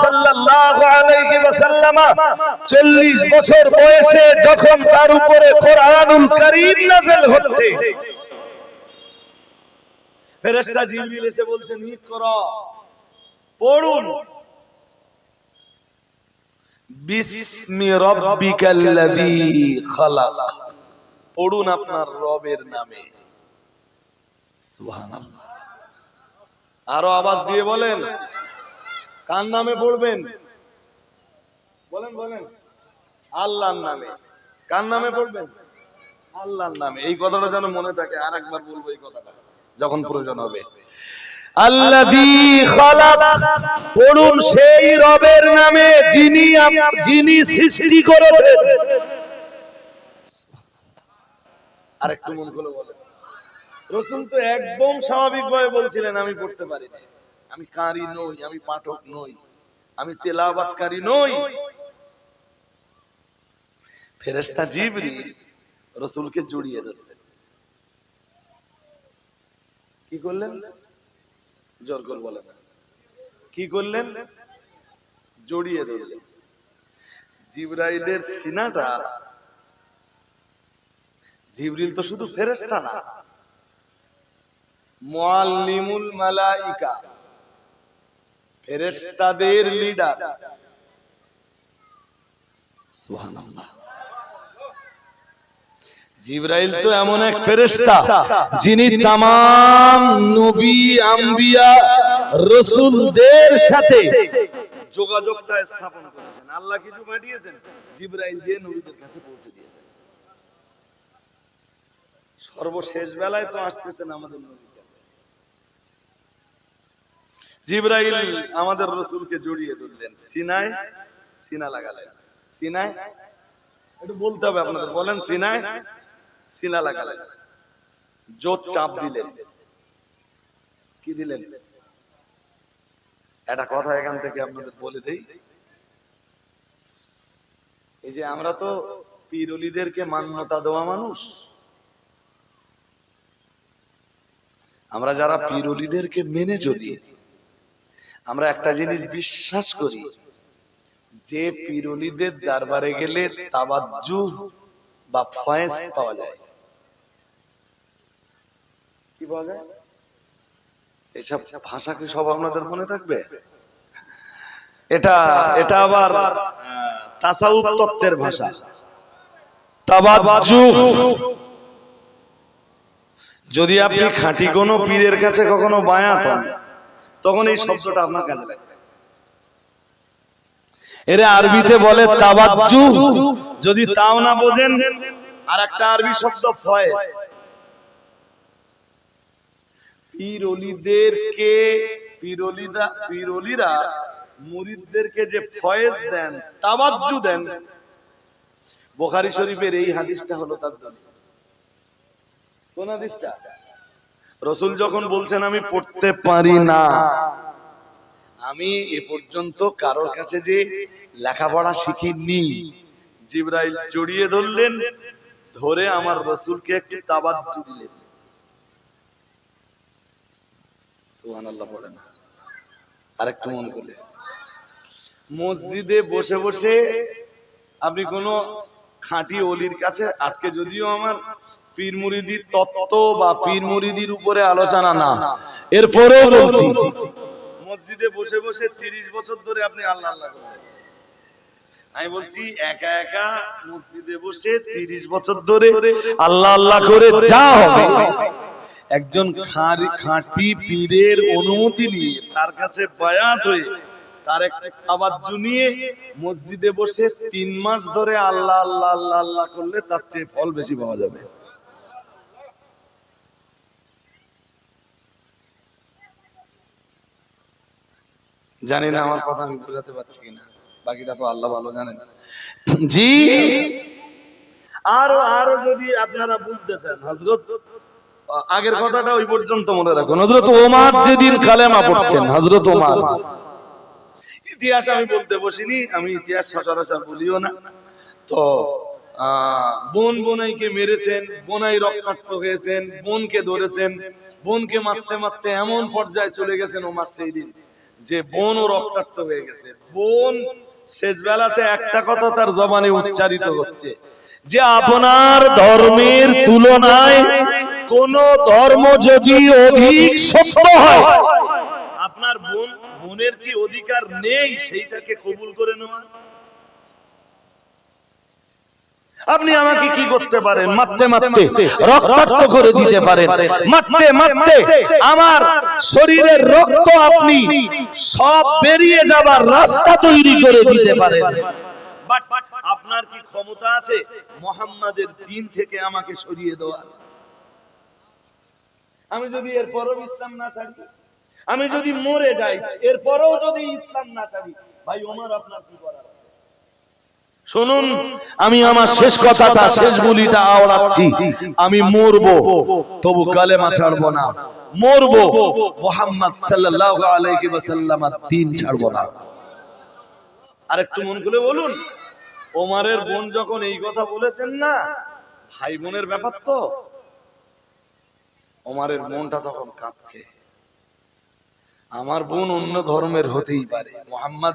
সাল্লাল্লাহু আলাইহি ওয়াসাল্লাম 40 বছর বয়সে যখন তার উপরে কোরআনুল কারীম নাযিল হচ্ছে, ফেরেশতা জিবরিল এসে বলছেন ইকরা, পড়ুন, বিসমি রাব্বিকাল্লাযী খালাক, পড়ুন আপনার রবের নামে। সুবহানাল্লাহ। আরো আওয়াজ দিয়ে বলেন, কার নামে পড়বেন? বলেন বলেন, আল্লাহর নামে। কার নামে পড়বেন? আল্লাহর নামে। এই কথাটা যেন মনে থাকে, আরেকবার বলবো এই কথাটা যখন প্রয়োজন হবে। আল্লাযী খালাক, পড়ুন সেই রবের নামে যিনি সৃষ্টি করেছেন। আরেকটু মন খুলে বলেন। রাসূল তো একদম স্বাভাবিকভাবে বলছিলেন আমি পড়তে পারি না, আমি কারি নই, আমি পাঠক নই, আমি তেলাওয়াতকারী নই। ফেরেশতা জিবরিল রাসূলকে জড়িয়ে ধরলেন। কি করলেন? জোর করে বলেন, কি করলেন? জড়িয়ে ধরলেন। জিবরাইলের সিনাটা, জিবরিল তো শুধু ফেরেশতা না, মুআল্লিমুল মালাইকা, ফেরেশতাদের লিডার। সুবহানাল্লাহ। জিবরাইল তো এমন এক ফেরেশতা যিনি तमाम নবী, আম্বিয়া, রাসূলদের সাথে যোগাযোগটা স্থাপন করেছেন। আল্লাহ কিছু পাঠিয়েছেন, জিবরাইল দিয়ে নবীদের কাছে পৌঁছে দিয়েছেন। সর্বশেষ বেলায় তো আসতেছেন আমাদের নবী। জিবরাইল আমাদের রাসূলকে জড়িয়ে ধরলেন, সিনায় সিনা লাগালেন। সিনায়, একটু বলতে হবে আপনাদের, বলেন সিনায় সিনা লাগালেন। জোর চাপ দিলেন। কি দিলেন? একটা কথা এখান থেকে আপনাদের বলে দেই, এই যে আমরা তো পীর ওলিদেরকে মান্যতা দেওয়া মানুষ, আমরা যারা পীর ওলিদেরকে মেনে চলি, আমরা একটা জিনিস বিশ্বাস করি যে পীর ওলিদের দরবারে গেলে তাওয়াজ্জুহ বা ফয়েজ পাওয়া যায়। কি পাওয়া যায়? এসব ভাষা কি সব আপনাদের মনে থাকবে? এটা এটা আবার তাসাউফ তত্ত্বের ভাষা। তাওয়াজ্জুহ, যদি আপনি খাঁটি কোনো পীরের কাছে কখনো বায়াত হন, তখন এই শব্দটা আপনার কাজে লাগবে। এরা আরবিতে বলে তাওয়াজ্জুহ, যদি তাও না বোঝেন আর একটা আরবি শব্দ ফয়েজ। পীর ওলিদেরকে, পীর ওলিরা মুরিদদেরকে যে ফয়েজ দেন, তাওয়াজ্জুহ দেন, বুখারী শরীফের এই হাদিসটা হলো তার দলিল। কোন হাদিসটা? রাসূল যখন বলছেন আমি পড়তে পারি না, আমি এ পর্যন্ত কারোর কাছে যে লেখাপড়া শিখিনি, জিবরাইল জড়িয়ে ধরলেন, ধরে আমার রাসূলকে একটু তাওয়াজ্জুহ দিলেন। সুবহানাল্লাহ পড়েন। আরেকটু মন করে, মসজিদে বসে বসে আপনি কোন খাঁটি ওলির কাছে, আজকে যদিও আমার পীর মুরিদির তত্ত্ব বা পীর মুরিদির উপরে আলোচনা না, এরপরেও বলছি, মসজিদে বসে বসে 30 বছর ধরে আপনি আল্লাহ আল্লাহ করেন। আমি বলছি একা একা মসজিদে বসে 30 বছর ধরে আল্লাহ আল্লাহ করে যা হবে, একজন খাঁটি পীরের অনুমতি নিয়ে, তার কাছে বায়াত হয়ে, তার একটা তাওয়াজ্জুহ নিয়ে মসজিদে বসে 3 মাস ধরে আল্লাহ আল্লাহ আল্লাহ আল্লাহ করলে তার চেয়ে ফল বেশি পাওয়া যাবে। জানি না আমার কথা আমি বোঝাতে পারছি কিনা, বাকিটা তো আল্লাহ ভালো জানেন। জি, আরো যদি আপনারা বুঝতে চান, হযরত আগের কথাটা ওই পর্যন্ত মনে রাখুন। হযরত ওমর যেদিন কালেমা পড়ছেন, হযরত ওমর, ইতিহাস আমি বলতে বসিনি, আমি ইতিহাস সচরাচর বলিও না, তো বোন বোনাইকে মেরেছেন, বোনাই রক্তাক্ত হয়েছেন, বোনকে ধরেছেন, বোনকে মারতে মারতে এমন পর্যায়ে চলে গেছেন ওমর সেই দিন যে বোন ও রক্তাক্ত হয়ে গেছে। বোন শেষ বেলাতে একটা কথা তার জবানে উচ্চারিত হচ্ছে যে আপনার ধর্মের তুলনায় কোন ধর্ম যদি অধিক সত্য হয়, আপনার বোনের কি অধিকার নেই সেইটাকে কবুল করে নেওয়া? আপনি আমাকে কি করতে পারেন? মারতে মারতে রক্তাক্ত করে দিতে পারেন, মারতে মারতে আমার শরীরের রক্ত আপনি সব বেরিয়ে যাবার রাস্তা তৈরি করে দিতে পারেন। বাট আপনার কি ক্ষমতা আছে মুহাম্মাদের দ্বীন থেকে আমাকে সরিয়ে দেওয়া? আমি যদি এরপরও ইসলাম না ছাড়ি, আমি যদি মরে যাই এরপরও যদি ইসলাম না ছাড়ি, ভাই ওমর আপনার কি করার? শুনুন, আমি আমার শেষ কথাটা, শেষ গুলিটা আওড়াচ্ছি। আমি মরবো তবু কালেমা ছাড়বো না, মরবো মুহাম্মদ সাল্লাল্লাহু আলাইহি ওয়াসাল্লামের দ্বীন ছাড়বো না। আরেকটু মন খুলে বলুন, ওমরের বোন যখন এই কথা বলেছেন না, ভাই বোনের ব্যাপার তো, ওমরের বোনটা তখন কাঁদছে। আমার বোন অন্য ধর্মের হতেই পারে, মুহাম্মদ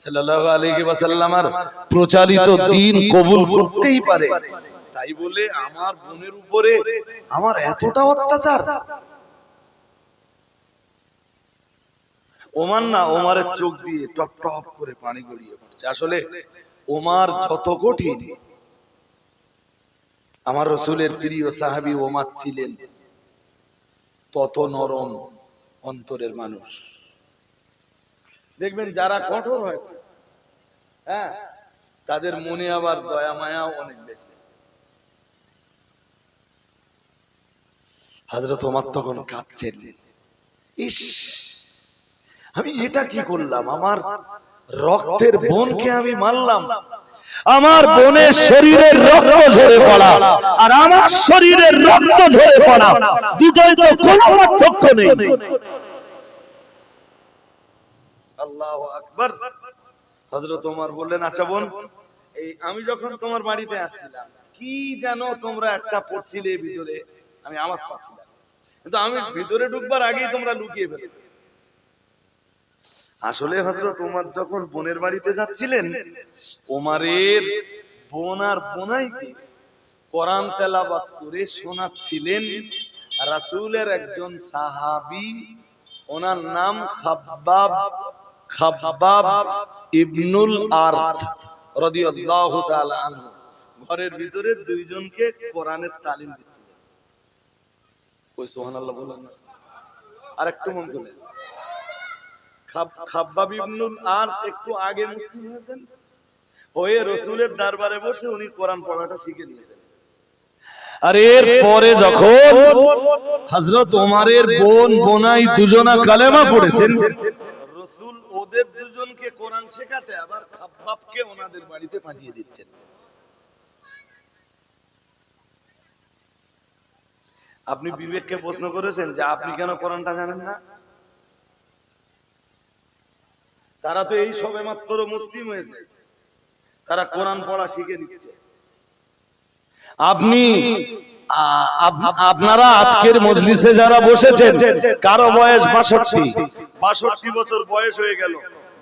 সাল্লাল্লাহু আলাইহি ওয়াসাল্লামের প্রচারিত দ্বীন কবুল করতেই পারে, তাই বলে আমার বোনের উপরে আমার এতটা অত্যাচার? ওমর না, ওমরের চোখ দিয়ে টপ টপ করে পানি গড়িয়ে পড়ছে। আসলে ওমর যত কঠিন, আমার রাসূলের প্রিয় সাহাবী ওমর ছিলেন তত নরম অন্তরের মানুষ। দেখবেন যারা কঠোর হয়, হ্যাঁ, তাদের মনে আবার দয়া মায়াও অনেক বেশি। হযরত ওমর তখন কাঁদছেন, ইস আমি এটা কি করলাম? আমার রক্তের বোনকে আমি মারলাম, আমার বোনের শরীরের রক্ত ঝরে পড়া আর আমার শরীরের রক্ত ঝরে পড়া, দুটোই তো কোনো পার্থক্য নেই। আল্লাহু আকবার। হযরত ওমর বললেন, আচ্ছা বোন, এই আমি যখন তোমার বাড়িতে আসছিলাম, কি জানো তোমরা একটা পড়ছিলে ভিতরে, আমি আওয়াজ পাচ্ছিলাম, কিন্তু আমি ভিতরে ঢুকবার আগেই তোমরা লুকিয়ে ফেলেছো। আসলে হযরত ওমর যখন বোনের বাড়িতে যাচ্ছিলেন, ওমরের বোন আর বোনাইকে কোরআন তেলাওয়াত করে শোনাচ্ছিলেন রাসূলের একজন সাহাবী, ওনার নাম খাব্বাব ইবনুল আরদ রাদিয়াল্লাহু তাআলা আনহু। ঘরের ভিতরে দুইজনকে কোরআনের তালিম দিচ্ছিলেন। কই সুবহানাল্লাহ বলেন না? আরেকটু মন করে, খাব্বাব ইবনুল আরদ একটু আগে মুসলিম হয়েছেন, হয়ে রাসূলের দরবারে বসে উনি কোরআন পড়াটা শিখে নিয়েছেন। আর এর পরে যখন হযরত ওমরের বোন বোনাই দুজনা কালেমা পড়েছেন, রাসূল ওদের দুজনকে কোরআন শেখাতে আবার খাব্বাবকে ওনাদের বাড়িতে পাঠিয়ে দিচ্ছেন। আপনি বিবেককে প্রশ্ন করেছেন যে আপনি কেন কোরআনটা জানেন না? তারা তো এই সবে মাত্র মুসলিম হয়েছে, তারা কোরআন পড়া শিখে নিচ্ছে। আপনি আপনারা আজকের মজলিসে যারা বসেছেন, কারো বয়স 62 বছর বয়স হয়ে গেল,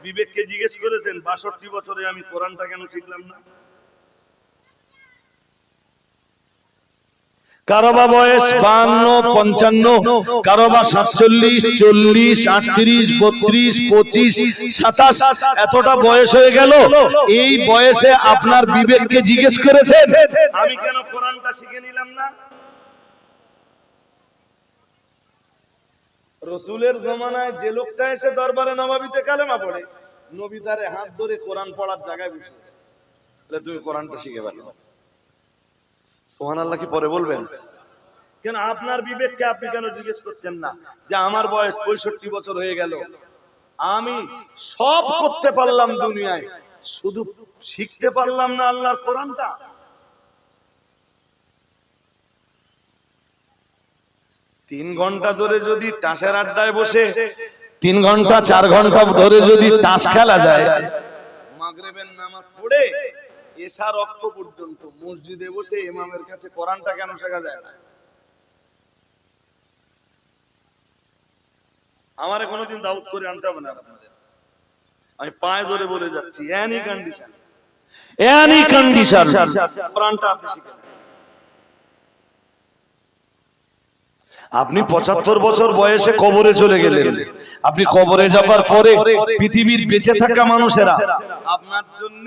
বিবেককে জিজ্ঞেস করেছেন 62 বছরে আমি কোরআনটা কেন শিখলাম না? কারো বা বয়স 52, 55, কারো বা 47, 40, 38, 32, 25, 27, এতটা বয়স হয়ে গেল। এই বয়সে আপনার বিবেককে জিজ্ঞেস করেছেন আমি কেন কোরআনটা শিখে নিলাম না? রাসূলের জামানায় যে লোকটা এসে দরবারে নববীতে কালেমা পড়ে, নবী তারে হাত ধরে কোরআন পড়ার জায়গায় বসে বলে তুমি কোরআনটা শিখে ফেলো। সুবহানাল্লাহ কি পরে বলবেন? কেন আপনার বিবেককে আপনি কেন জিজ্ঞেস করছেন না যে আমার বয়স 65 বছর হয়ে গেল, আমি সব করতে পারলাম দুনিয়ায়, শুধু শিখতে পারলাম না আল্লাহর কোরআনটা? 3 ঘন্টা ধরে যদি তাসের আড্ডায় বসে 3 ঘন্টা 4 ঘন্টা ধরে যদি তাস খেলা যায়, মাগরিবের নামাজ পড়ে এশা রক্ত পর্যন্ত মসজিদে বসে ইমামের কাছে কোরআনটা কেন শেখা যায় না? আমারে কোনোদিন দাউদ করে আনতে হবে না আপনাদের। আমি পায়ে ধরে বলে যাচ্ছি, এনি কন্ডিশন কোরআনটা আপনি শিখেন। আপনি 75 বছর বয়সে কবরে চলে গেলেন, আপনি কবরে যাবার পরে পৃথিবীর বেঁচে থাকা মানুষেরা আপনার জন্য,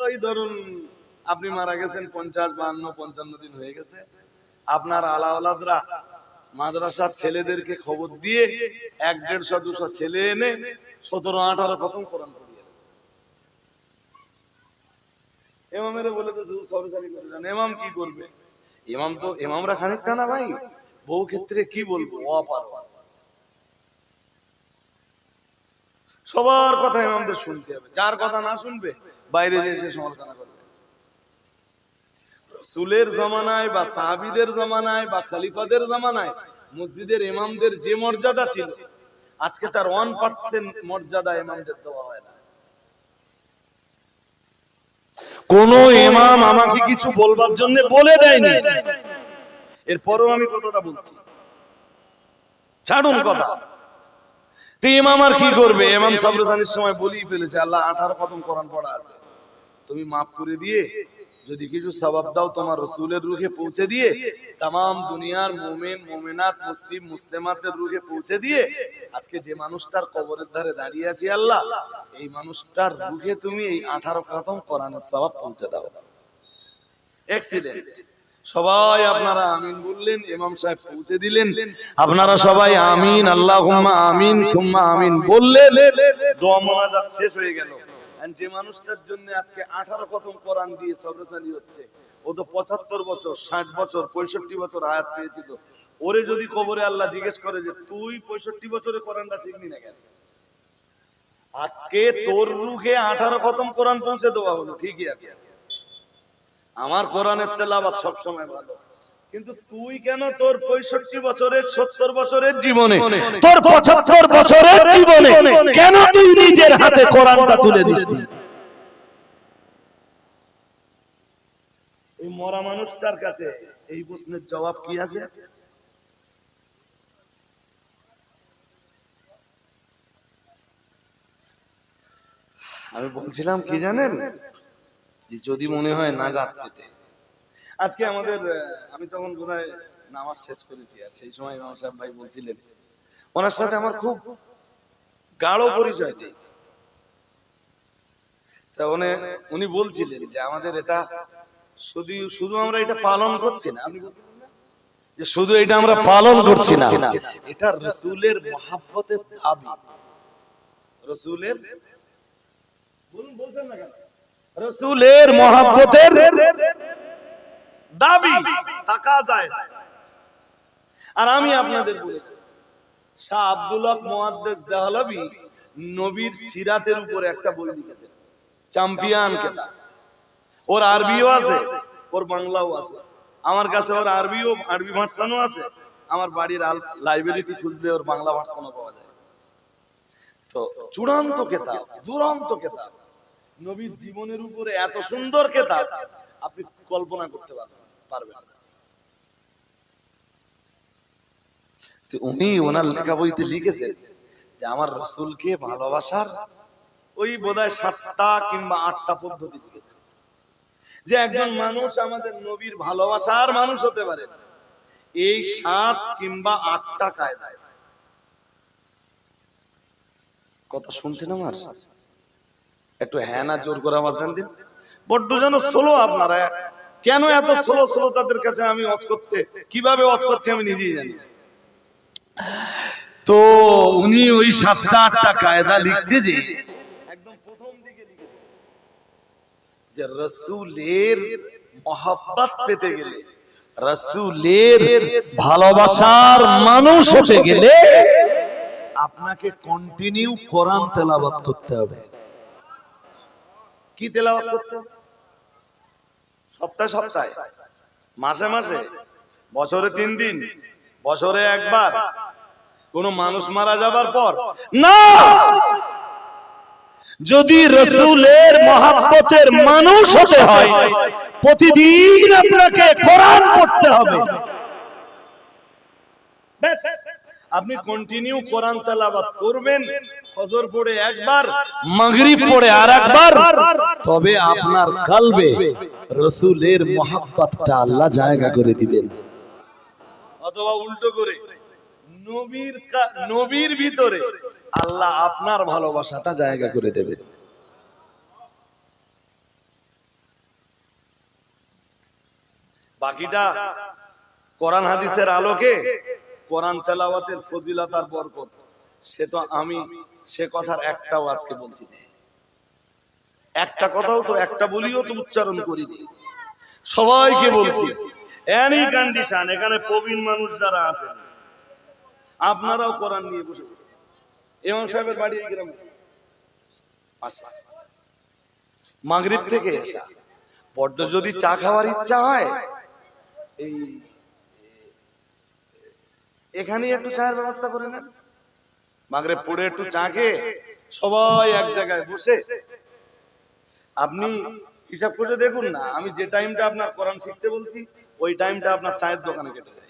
ওই ধরুন আপনি মারা গেছেন 50, 52, 55 দিন হয়ে গেছে, আপনার আলাওলাদরা মাদ্রাসার ছেলেদেরকে খবর দিয়ে 100, 150, 200 ছেলে এনে 17, 18 খতম কোরআন পড়িয়ে ইমামেরা বলে তো সরসারি করে যান। ইমাম কি করবে? ইমাম তো ইমামরা খানিকটা না ভাই, বহু ক্ষেত্রে কি বলবো, অপারোয়া। সবার কথা ইমামদের শুনতে হবে, যার কথা না শুনবে বাইরে এসে সমালোচনা করবে। রাসূলের জামানায় বা সাহাবীদের জামানায় বা খলিফাদের জামানায় মসজিদের ইমামদের যে মর্যাদা ছিল, আজকে তার 1% মর্যাদা ইমামদের দেওয়া হয় না। কোন ইমাম আমাকে কিছু বলবার জন্য বলে দেয়নি, এরপরও আমি কতটা বলছি, ছাড়ুন কথা। তো ইমাম আর কি করবে? ইমাম সবরজানির সময় বলেই ফেলেছে, আল্লাহ 18 খতম কোরআন পড়া আছে, তুমি মাফ করে দিয়ে যদি কিছু সওয়াব দাও তোমার রাসূলের রূহে পৌঁছে দিয়ে, तमाम দুনিয়ার মুমিন মুমিনাত মুসলিম মুসলিমাতের রূহে পৌঁছে দিয়ে, আজকে যে মানুষটার কবরের ধারে দাঁড়িয়ে আছে আল্লাহ, এই মানুষটার রূহে তুমি এই 18 খতম কোরআনের সওয়াব পৌঁছে দাও। এক্সিলেন্ট। সবাই আপনারা আমিন বললেন, ইমাম সাহেব পৌঁছে দিলেন, আপনারা সবাই আমিন, আল্লাহুম্মা আমিন সুম্মা আমিন বললেন, দোয়া মোনাজাত শেষ হয়ে গেল। যে মানুষটার জন্য আজকে 18 খতম কোরআন দিয়ে সবরসানি হচ্ছে, ও তো 75 বছর 60 বছর 65 বছর আয়াত পেয়েছিল, ওরে যদি কবরে আল্লাহ জিজ্ঞেস করে যে তুই 65 বছরে কোরআনটা শিখলি না কেন, আজকে তোর রূহে 18 খতম কোরআন পৌঁছে দেওয়া হলো, ঠিকই আছে, আমার কোরআনের তেলাওয়াত সব সময় ভালো, কিন্তু তুই কেন তোর 65 বছরের 70 বছরের জীবনে, তোর 75 বছরের জীবনে কেন তুই নিজের হাতে কোরআনটা তুলে দিসনি? এই মরা মানুষটার কাছে এই প্রশ্নের জবাব কি আছে? আমি বলছিলাম কি জানেন, যদি মনে হয় নাজাত পেতে, আজকে আমাদের, আমি তখন বোধহয় নামাজ শেষ করেছি, আর সেই সময় ইমাম সাহেব ভাই বলছিলেন, ওনার সাথে আমার খুব গাঢ় পরিচয় নেই, তা উনি বলছিলেন যে আমাদের এটা শুধু আমরা এটা পালন করছি না, আপনি বলছিলেন না যে শুধু এটা আমরা পালন করছি না, এটা রাসূলের মহব্বতের দাবি, রাসূলের বলছেন না কেন, রাসূলের মহব্বতের দাবি তাকাজায়। আর আমি আপনাদের বলে যাচ্ছি, শাহ আব্দুল হক মুহাদ্দিস দেহলভী নবীর সিরাতের উপরে একটা বই লিখেছেন, চ্যাম্পিয়ন কিতাব, ওর আরবিও আছে, ওর বাংলাও আছে, আমার কাছে ওর আরবি ভার্সনও আছে, আমার বাড়ির লাইব্রেরিতে খুঁজলে ওর বাংলা ভার্সনও পাওয়া যায়। তো চূড়ান্ত কিতাব, দুরন্ত কিতাব, নবীর জীবনের উপরে এত সুন্দর কিতাব আপনি কল্পনা করতে পারবেন না। তো উনি ওনার লেখা বইতে লিখেছেন যে আমার রাসূলকে ভালোবাসার ওই বোধহয় 7টা কিংবা 8টা পদ্ধতি লিখেছেন, যে একজন মানুষ আমাদের নবীর ভালোবাসার মানুষ হতে পারে এই 7 কিংবা 8টা কায়দায়। কথা শুনছেন আমার? একটু হ্যাঁ না জোর করে আওয়াজ দেন। বড্ড যেন স্লো আপনারা, কেন এত স্লো তাদের কাছে আমি ওয়াজ করতে, কিভাবে ওয়াজ করছি আমি নিজেই জানি। তো উনি ওই 7টা 8টা কায়দা লিখতে যে একদম প্রথম দিকে লিখেছেন যে রাসূলের মহব্বত পেতে গেলে, রাসূলের ভালোবাসার মানুষ হতে গেলে আপনাকে কন্টিনিউ কোরআন তেলাওয়াত করতে হবে। কি তেলাওয়াত করতে হবে? সপ্তাহে, মাসে, বছরে 3 দিন, বছরে একবার, কোন মানুষ মারা যাবার পর না। যদি রাসূলের মহব্বতের মানুষ হতে হয়, প্রতিদিন আপনাকে কোরআন পড়তে হবে। আপনি কন্টিনিউ কোরআন তেলাওয়াত করবেন, ফজর পড়ে একবার, মাগরিব পড়ে আরেকবার, তবে আপনার কলবে রাসূলের মহব্বতটা আল্লাহ জায়গা করে দিবেন। অথবা উল্টো করে নবীর ভিতরে আল্লাহ আপনার ভালোবাসাটা জায়গা করে দেবেন। বাকিটা কোরআন হাদিসের আলোকে, কোরআন তেলাওয়াতের ফজিলত আর বরকত, সে তো আমি সে কথার একটাও আজকে বলছি না। একটা কথাও তো, একটা বলিও তো উচ্চারণ করিনি। সবাইকে বলছি, এনি কন্ডিশন, এখানে প্রবীণ মানুষ যারা আছেন আপনারাও কোরআন নিয়ে বসে পড়ুন। ইমাম সাহেবের বাড়ি এই গ্রামে, মাগরিব থেকে এসা বড্ড যদি চা খাওয়ার ইচ্ছা হয়, এই এখানেই একটু চায়ের ব্যবস্থা করে নেন। মাগরিব পড়ে একটু চা খেয়ে সবাই এক জায়গায় বসে আপনি হিসাব করে দেখুন না, আমি যে টাইমটা আপনার কোরআন শিখতে বলছি ওই টাইমটা আপনার চায়ের দোকানে কেটে যায়।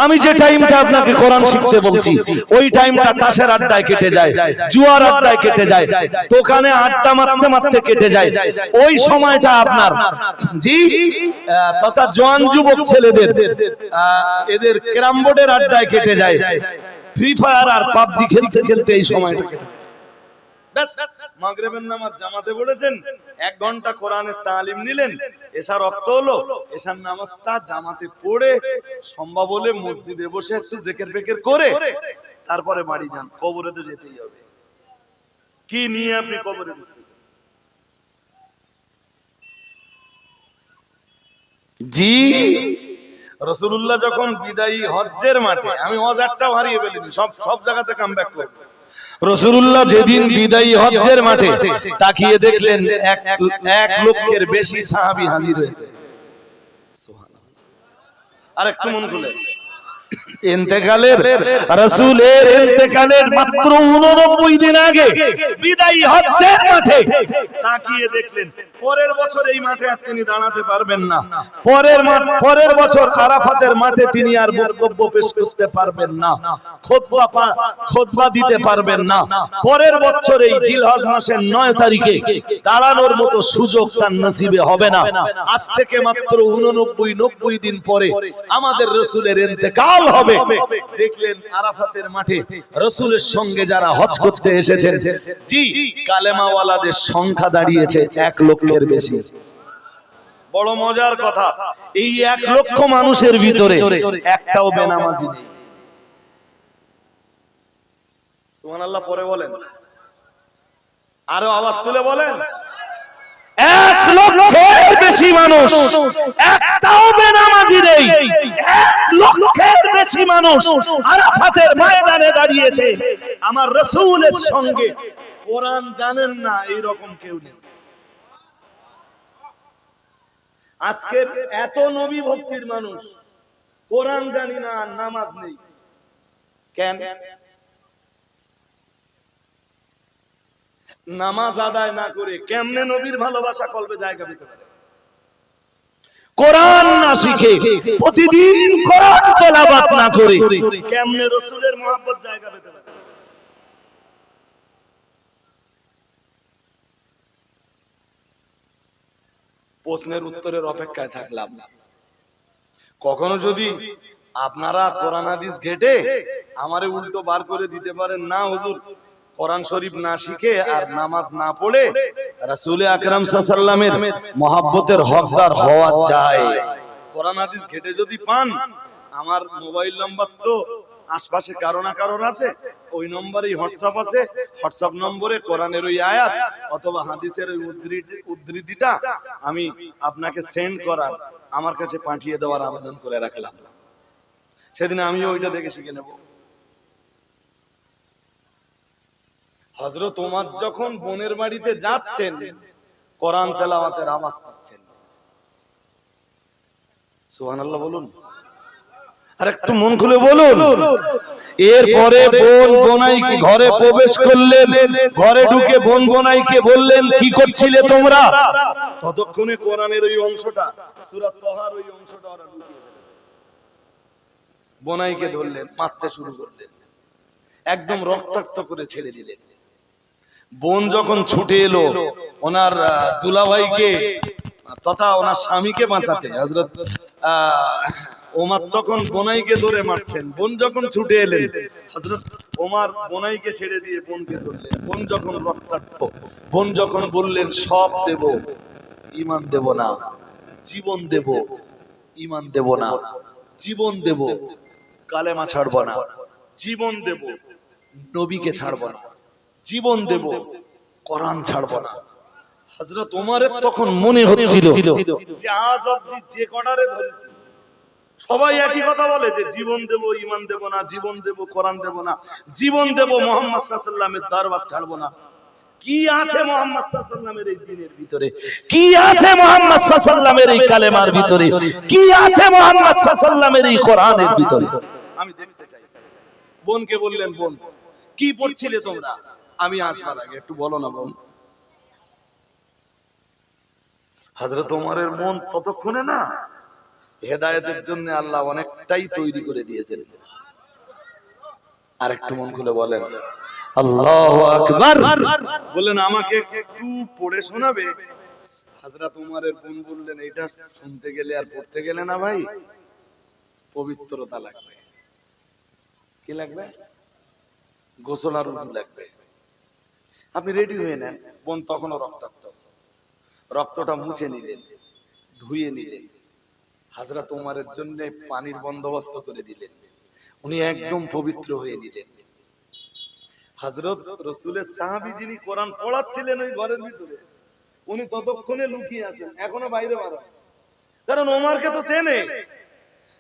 আমি যে টাইমটা আপনাকে কোরআন শিখতে বলছি ওই টাইমটা তাসের আড্ডায় কেটে যায়, জুয়ার আড্ডায় কেটে যায়, দোকানে আড্ডা মারতে মারতে কেটে যায়। ওই সময়টা আপনার জি তথা জওয়ান যুবক ছেলেদের এদের ক্যারাম বোর্ডের আড্ডায় কেটে যায়, ফ্রি ফায়ার আর পাবজি খেলতে খেলতে এই সময়টা কেটে যায়। ব্যাস, মাগরিবের নামাজ জামাতে পড়েছেন, 1 ঘন্টা কোরআনের তালিম নিলেন, এশার রক্ত হলো, এশার নামাজটা জামাতে পড়ে সম্ভব হলে মসজিদে বসে একটু জিকির ফিকির করে তারপরে বাড়ি যান। কবরে তো যেতেই হবে। কি নিয়ে আপনি কবরে ঢুকতেছেন? জি, রাসূলুল্লাহ যখন বিদায়ী হজ্জের মাঠে, আমি হজ একটাও হারিয়ে ফেলিনি, সব জায়গাতে কামব্যাক করব। রাসূলুল্লাহ যেদিন বিদায়ী হজ্জের মাঠে তাকিয়ে দেখলেন 1 লক্ষের বেশি সাহাবী হাজির হয়েছে। সুবহানাল্লাহ। আরেকটু মন খুলে, ইন্তেকালের রাসূলের ইন্তেকালের মাত্র 89 দিন আগে বিদায়ী হজ্জের মাঠে তাকিয়ে দেখলেন পরের বছর এই মাঠে আর তিনি দাঁড়াতে পারবেন না, পরের বছর আরাফাতের মাঠে তিনি আর বক্তব্য পেশ করতে পারবেন না, খুতবা দিতে পারবেন না। পরের বছর এই জিলহজ মাসের 9 তারিখে দাঁড়ানোর মতো সুযোগ তার নসিবে হবে না। আজ থেকে মাত্র 89-90 দিন পরে আমাদের রাসূলের ইন্তেকাল হবে। দেখলেন আরাফাতের মাঠে রাসূলের সঙ্গে যারা হজ করতে এসেছেন, জি কালেমাওয়ালাদের সংখ্যা দাঁড়িয়েছে 1 লক্ষের বেশি। বড় মজার কথা, এই 1 লক্ষ মানুষের ভিতরে একটাও বেনামাজি নেই। সুবহানাল্লাহ পরে বলেন, আরো আওয়াজ তুলে বলেন। 1 লক্ষের বেশি মানুষ, একটাও বেনামাজি নেই। 1 লক্ষের বেশি মানুষ আরাফাতের ময়দানে দাঁড়িয়েছে, আমার রাসূলের সঙ্গে কোরআন জানেন না এইরকম কেউ নেই। আজকের এত নবী ভক্তির মানুষ কোরআন জানি না, নামাজ নেই কেন? নামাজ আদায় না করে কেমনে নবীর ভালোবাসা কলবে জায়গা পেতে পারে? কোরআন না শিখে, প্রতিদিন কোরআন তেলাওয়াত না করে কেমনে রাসূলের মহব্বত জায়গা পেতে পারে? প্রশ্নের উত্তরের অপেক্ষায় থাকলাম। কখনো যদি আপনারা কোরআন হাদিস ঘেটে আমারে উল্টো বার করে দিতে পারেন, না হুজুর কোরআন শরীফ না শিখে আর নামাজ না পড়ে রাসূল আকরাম সাল্লাল্লাহু আলাইহি ওয়াসাল্লামের মহব্বতের হকদার হওয়া যায়, কোরআন হাদিস ঘেটে যদি পান, আমার মোবাইল নাম্বার তো আশপাশে কারো না কারোর আছে, ওই নম্বরেই হোয়াটসঅ্যাপ আছে, হোয়াটসঅ্যাপ নম্বরে কোরআনের ওই আয়াত অথবা হাদিসের ওই উদ্ধৃতিটা আমি আপনাকে সেন্ড করার, আমার কাছে পাঠিয়ে দেওয়ার আবেদন করে রাখলাম। সেদিন আমিও ওইটা দেখে শিখে নেব। হযরত ওমর যখন বোনের বাড়িতে যাচ্ছেন, কোরআন তেলাওয়াতের আওয়াজ পাচ্ছেন। সুবহানাল্লাহ বলুন, আর একটু মন খুলে বলুন। এরপরে বোন বোনাইকে ঘরে প্রবেশ করলেন, ঘরে ঢুকে বোন বোনাইকে বললেন, কি করছিলে তোমরা? ততক্ষণে কোরআনের ওই অংশটা, সূরা তাহার ওই অংশটা ওরা ঢুকিয়ে দিলেন। বোনাইকে ধরলেন, মারতে শুরু করলেন, একদম রক্তাক্ত করে ছেড়ে দিলেন। বোন যখন ছুটে এলো ওনার দুলাভাইকে তথা ওনার স্বামীকে বাঁচাতে, হযরত ওমর তখন বোনাইকে ধরে মারছেন। বোন যখন ছুটে এলেন, হযরত ওমর বোনাইকে ছেড়ে দিয়ে বোনকে ধরলেন। বোন যখন রক্তাক্ত, বোন যখন বললেন সব দেব, ঈমান দেব না, জীবন দেব, ঈমান দেব না, জীবন দেব, কালেমা ছাড়ব না, জীবন দেব, নবীকে ছাড়ব না, জীবন দেব, কোরআন ছাড়ব না। হযরত ওমরের তখন মনে হচ্ছিল যে আজ অবধি যে কটারে ধরেছি সবাই একই কথা বলে যে জীবন দেব, ঈমান দেব না, জীবন দেব, কোরআন দেব না, জীবন দেব, মুহাম্মদ সাল্লাল্লাহু আলাইহি ওয়াসাল্লামের দরবার ছাড়ব না। কি আছে মুহাম্মদ সাল্লাল্লাহু আলাইহি ওয়াসাল্লামের এই দ্বীনের ভিতরে? কি আছে মুহাম্মদ সাল্লাল্লাহু আলাইহি ওয়াসাল্লামের এই কালেমার ভিতরে? কি আছে মুহাম্মদ সাল্লাল্লাহু আলাইহি ওয়াসাল্লামের এই কোরআনের ভিতরে? আমি দেখতে চাই। বোনকে বললেন, বোন কি পড়ছিলে তোমরা? আমি আসবার আগে একটু বলো না বোন। হযরত ওমরের মন ততক্ষণে না হেদায়েতের জন্য আল্লাহ অনেকটাই তৈরি করে দিয়েছেন। আর একটু মন খুলে বলেন আল্লাহু আকবার। বললেন আমাকে একটু পড়ে শোনাবে? হযরত ওমরের বোন বললেন এটা শুনতে গেলে আর পড়তে গেলে না ভাই, পবিত্রতা লাগবে। কি লাগবে? গোসল আর উযু লাগবে। আপনি রেডি হয়ে নেন। বোন তখনও রক্তাক্ত, রক্তটা মুছে নিলেন, ধুয়ে নিলেন, হযরত ওমরের জন্য পানির বন্দোবস্ত করে দিলেন। উনি একদম পবিত্র হয়ে নিলেন। হযরত রাসূলের সাহাবী যিনি কোরআন পড়াচ্ছিলেন ওই ঘরের ভিতরে, উনি ততক্ষণে লুকিয়ে আছেন, এখনো বাইরে বার হন। কারণ ওমরকে তো চেনে,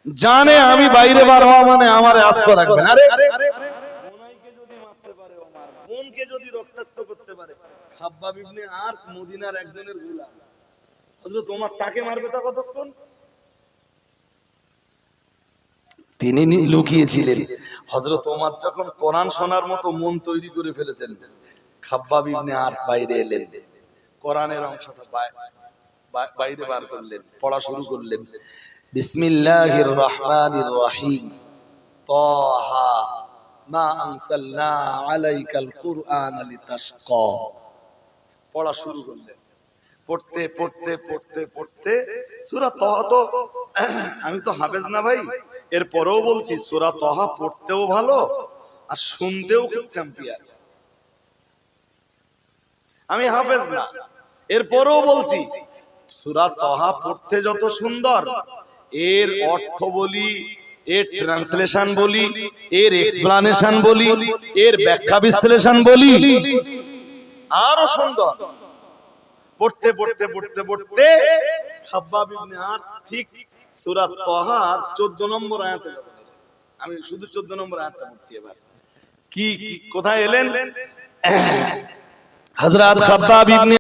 জানে আমি বাইরে বার হওয়া মানে আমারে আস্ত রাখবেন। আরে বোনাইকে যদি মারতে পারে ওমর, বোনকে যদি রক্তাক্ত করতে পারে, খাব্বাব ইবনে আরত মদিনার একজনের গোলাম, হযরত ওমর তাকে মারবে তা কতক্ষণ? তিনি লুকিয়েছিলেন। হযরত ওমর যখন কোরআন শোনার মতো মন তৈরি করে ফেলেছেন, খাব্বাব ইবনে আরত বাইরে এলেন, কোরআনের অংশটা বাইরে বার করলেন, পড়া শুরু করলেন। বিসমিল্লাহির রহমানির রহিম, তাহা মা আনসালনা আলাইকাল কুরআনা লিতাশকা। পড়া শুরু করলেন। পড়তে পড়তে পড়তে পড়তে সূরা তাহা, তো আমি তো হাফেজ না ভাই, এরপরেও বলছি সূরা তাহা পড়তেও ভালো আর শুনতেও খুব চ্যাম্পিয়ন। আমি হাফেজ না, এরপরেও বলছি সূরা তাহা পড়তে যত সুন্দর, এর অর্থ বলি, এর ট্রান্সলেশন বলি, এর এক্সপ্লানেশন বলি, এর ব্যাখ্যা বিশ্লেষণ বলি, আরো সুন্দর। পড়তে পড়তে পড়তে পড়তে খাব্বাব ইবনে আরত ঠিক সূরা তাহার 14 নম্বর আয়াতে যাবেন। আমি শুধু 14 নম্বর আয়াতটা পড়ছি এবার। কি কোথায় এলেন? হযরত খাব্বাব ইবনে